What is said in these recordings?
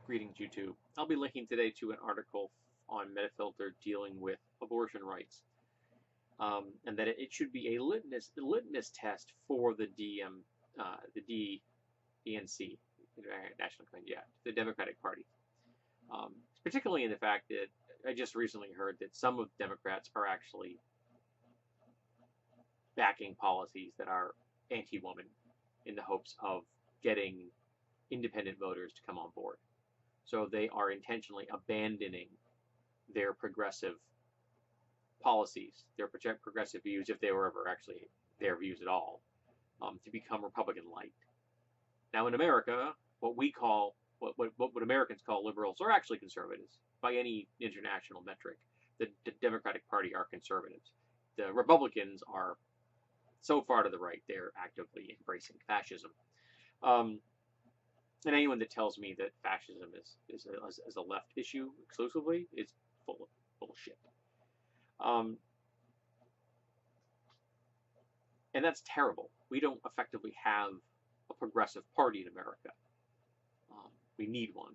Greetings, YouTube. I'll be linking today to an article on Metafilter dealing with abortion rights, and that it should be a litmus test for the DNC, National Convention, yeah, the Democratic Party. Particularly in the fact that I just recently heard that some of the Democrats are actually backing policies that are anti-woman in the hopes of getting independent voters to come on board. So they are intentionally abandoning their progressive policies, their progressive views, if they were ever actually their views at all, to become Republican light. Now in America, what Americans call liberals are actually conservatives by any international metric. The Democratic Party are conservatives. The Republicans are so far to the right, they're actively embracing fascism. And anyone that tells me that fascism is a left issue exclusively is full of bullshit. And that's terrible. We don't effectively have a progressive party in America. We need one.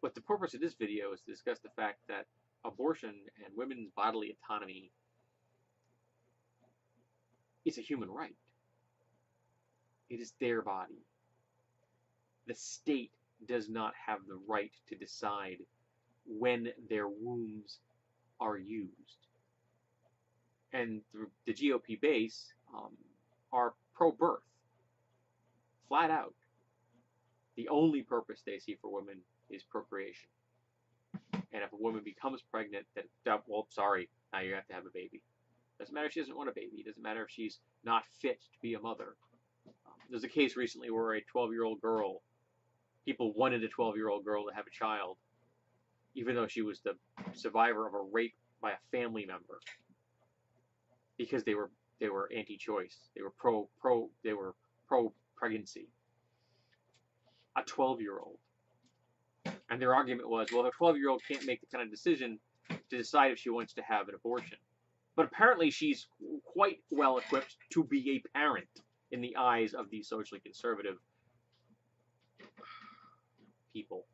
But the purpose of this video is to discuss the fact that abortion and women's bodily autonomy is a human right. It is their body. The state does not have the right to decide when their wombs are used. And the GOP base are pro-birth, flat out. The only purpose they see for women is procreation. And if a woman becomes pregnant, well, sorry, now you have to have a baby. Doesn't matter if she doesn't want a baby. Doesn't matter if she's not fit to be a mother. There's a case recently where a 12-year-old girl, people wanted a 12-year-old girl to have a child, even though she was the survivor of a rape by a family member, because they were anti-choice. They were pro pregnancy. A 12-year-old. And their argument was, well, the 12-year-old can't make the kind of decision to decide if she wants to have an abortion. But apparently she's quite well equipped to be a parent in the eyes of these socially conservative people.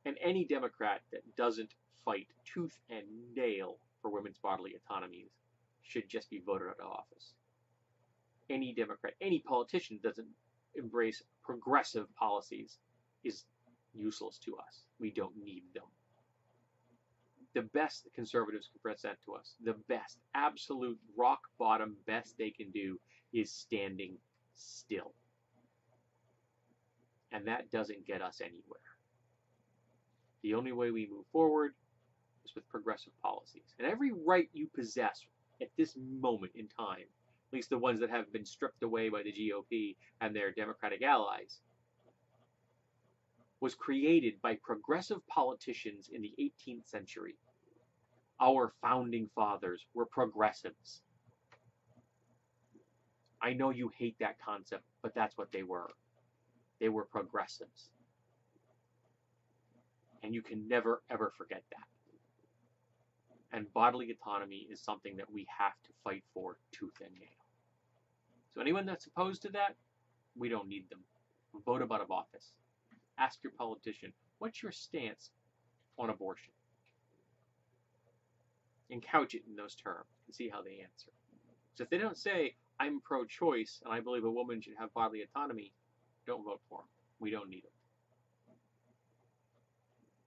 And any Democrat that doesn't fight tooth and nail for women's bodily autonomies should just be voted out of office. Any Democrat, any politician that doesn't embrace progressive policies is useless to us. We don't need them. The best the conservatives can present to us, the best, absolute rock bottom best they can do is standing still. And that doesn't get us anywhere. The only way we move forward is with progressive policies. And every right you possess at this moment in time, at least the ones that have been stripped away by the GOP and their Democratic allies, was created by progressive politicians in the 18th century. Our founding fathers were progressives. I know you hate that concept, but that's what they were. They were progressives. And you can never, ever forget that. And bodily autonomy is something that we have to fight for tooth and nail. So anyone that's opposed to that, we don't need them. Vote them out of office. Ask your politician, what's your stance on abortion? And couch it in those terms and see how they answer. So if they don't say, I'm pro-choice and I believe a woman should have bodily autonomy, don't vote for them. We don't need them.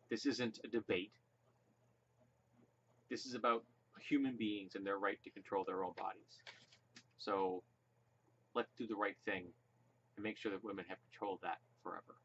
This isn't a debate. This is about human beings and their right to control their own bodies. So let's do the right thing and make sure that women have control of that forever.